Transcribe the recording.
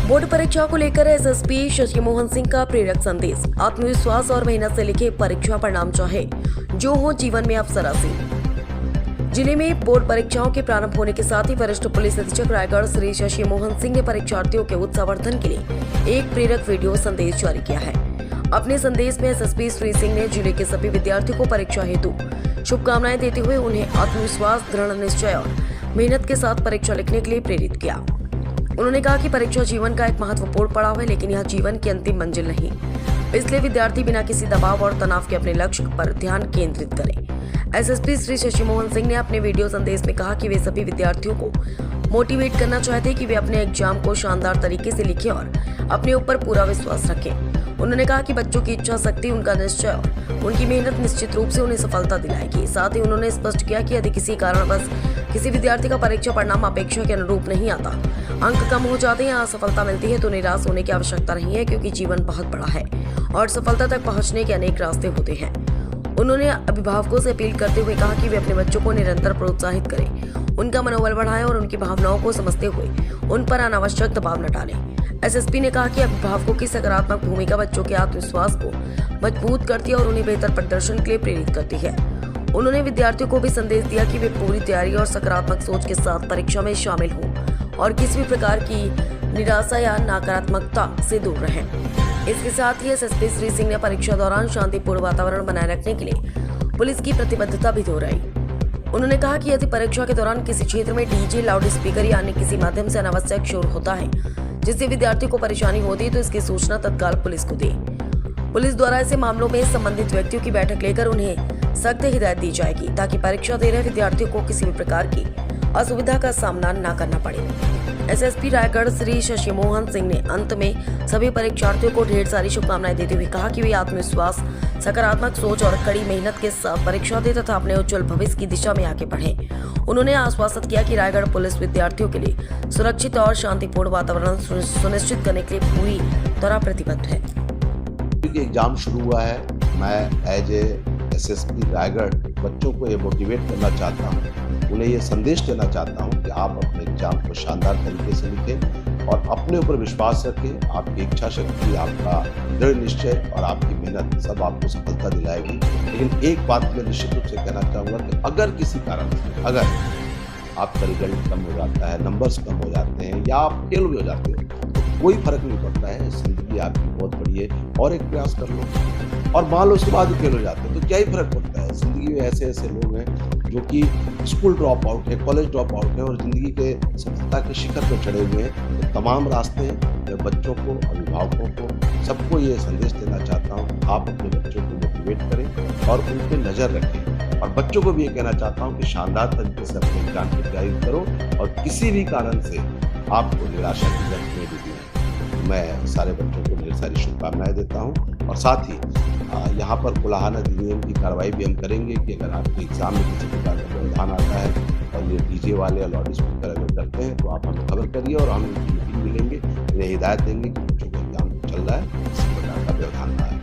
Board परीक्षा को लेकर एसएसपी शशि मोहन सिंह का प्रेरक संदेश। आत्मविश्वास और मेहनत से लिखे परीक्षा परिणाम चाहे जो हो जीवन में अवसर हासिल। जिले में बोर्ड परीक्षाओं के प्रारंभ होने के साथ ही वरिष्ठ पुलिस अधीक्षक रायगढ़ श्री शशि मोहन सिंह ने परीक्षार्थियों के उत्साहवर्धन के लिए एक प्रेरक वीडियो संदेश जारी किया है। अपने संदेश में एसएसपी श्री सिंह ने जिले के सभी विद्यार्थियों को परीक्षा हेतु शुभकामनाएं देते हुए उन्हें आत्मविश्वास, दृढ़ निश्चय और मेहनत के साथ परीक्षा लिखने के लिए प्रेरित किया। उन्होंने कहा कि परीक्षा जीवन का एक महत्वपूर्ण पड़ाव है, लेकिन यह जीवन की अंतिम मंजिल नहीं। इसलिए विद्यार्थी बिना किसी दबाव और तनाव के अपने लक्ष्य पर ध्यान केंद्रित करें। एसएसपी श्री शशि मोहन सिंह ने अपने वीडियो संदेश में कहा कि वे सभी विद्यार्थियों को मोटिवेट करना चाहते हैं कि वे अपने एग्जाम को शानदार तरीके से लिखें और अपने ऊपर पूरा विश्वास रखें। उन्होंने कहा कि बच्चों की इच्छा शक्ति, उनका निश्चय और उनकी मेहनत निश्चित रूप से उन्हें सफलता दिलाएगी। साथ ही उन्होंने स्पष्ट किया कि यदि किसी कारणवश किसी विद्यार्थी का परीक्षा परिणाम अपेक्षा के अनुरूप नहीं आता, अंक कम हो जाते हैं या असफलता मिलती है, तो निराश होने की आवश्यकता नहीं है, क्योंकि जीवन बहुत बड़ा है और सफलता तक पहुंचने के अनेक रास्ते होते हैं। उन्होंने अभिभावकों से अपील करते हुए कहा कि वे अपने बच्चों को निरंतर प्रोत्साहित करें, उनका मनोबल बढ़ाएं और उनकी भावनाओं को समझते हुए उन पर अनावश्यक दबाव न डालें। एसएसपी ने कहा कि अभिभावकों की सकारात्मक भूमिका बच्चों के आत्मविश्वास को मजबूत करती है और उन्हें बेहतर प्रदर्शन के लिए प्रेरित करती है। उन्होंने विद्यार्थियों को भी संदेश दिया कि वे पूरी तैयारी और सकारात्मक सोच के साथ परीक्षा में शामिल हों और किसी भी प्रकार की निराशा या नकारात्मकता से दूर रहें। इसके साथ ही एसएसपी श्री सिंह ने परीक्षा दौरान शांतिपूर्ण वातावरण बनाए रखने के लिए पुलिस की प्रतिबद्धता भी दोहराई। उन्होंने कहा कि यदि परीक्षा के दौरान किसी क्षेत्र में डीजे, लाउड स्पीकर या अन्य किसी माध्यम से अनावश्यक शोर होता है जिससे विद्यार्थियों को परेशानी होती है, तो इसकी सूचना तत्काल पुलिस को दे। पुलिस द्वारा ऐसे मामलों में संबंधित व्यक्तियों की बैठक लेकर उन्हें सख्त हिदायत दी जाएगी, ताकि परीक्षा दे रहे विद्यार्थियों को किसी भी प्रकार की असुविधा का सामना न करना पड़े। एसएसपी रायगढ़ श्री शशि मोहन सिंह ने अंत में सभी परीक्षार्थियों को ढेर सारी शुभकामनाएं देते हुए कहा कि वे आत्मविश्वास, सकारात्मक सोच और कड़ी मेहनत के साथ परीक्षा दे तथा अपने उज्जवल भविष्य की दिशा में आगे बढ़ें। उन्होंने आश्वासन किया कि रायगढ़ पुलिस विद्यार्थियों के लिए सुरक्षित और शांतिपूर्ण वातावरण सुनिश्चित करने के लिए पूरी तरह प्रतिबद्ध है। एग्जाम शुरू हुआ है, मैं एज एसएसपी रायगढ़ बच्चों को ये मोटिवेट करना चाहता हूँ, उन्हें ये संदेश देना चाहता हूँ कि आप अपने एग्जाम को शानदार तरीके से लिखें और अपने ऊपर विश्वास रखें। आपकी इच्छा शक्ति, आपका दृढ़ निश्चय और आपकी मेहनत सब आपको सफलता दिलाएगी। लेकिन एक बात मैं निश्चित रूप से कहना चाहूँगा कि अगर किसी कारण से अगर आपका रिजल्ट कम हो जाता है, नंबर्स कम हो जाते हैं या आप फेल भी हो जाते हो, तो कोई फर्क नहीं पड़ता है। जिंदगी आपकी बहुत बड़ी है और एक प्रयास कर लो, और मान लो उसके बाद फेल हो जाते हैं तो क्या ही फर्क पड़ता है। जिंदगी में ऐसे ऐसे लोग हैं जो कि स्कूल ड्रॉप आउट है, कॉलेज ड्रॉप आउट है और जिंदगी के सफलता के शिखर पर चढ़े हुए हैं। तो तमाम रास्ते हैं। मैं बच्चों को, अभिभावकों को, सबको ये संदेश देना चाहता हूँ, आप अपने बच्चों को मोटिवेट करें और उन पर नज़र रखें। और बच्चों को भी ये कहना चाहता हूँ कि शानदार तरीके से अपने एग्जाम की तैयारी करो और किसी भी कारण से आपको निराशा की जगह नहीं देती है। मैं सारे बच्चों को ढेर सारी शुभकामनाएं देता हूँ और साथ ही यहाँ पर कुलाहाना अधिनियम की कार्रवाई भी हम करेंगे कि अगर आपके एग्जाम में किसी प्रकार का व्यवधान आता है और ये डीजे वाले या लाउड स्पीकर अगर करते हैं तो आप हमें खबर करिए और हम उनकी मीटिंग मिलेंगे, उन्हें हिदायत देंगे कि बच्चों का एग्जाम चल रहा है, किसी प्रकार का व्यवधान ना आए।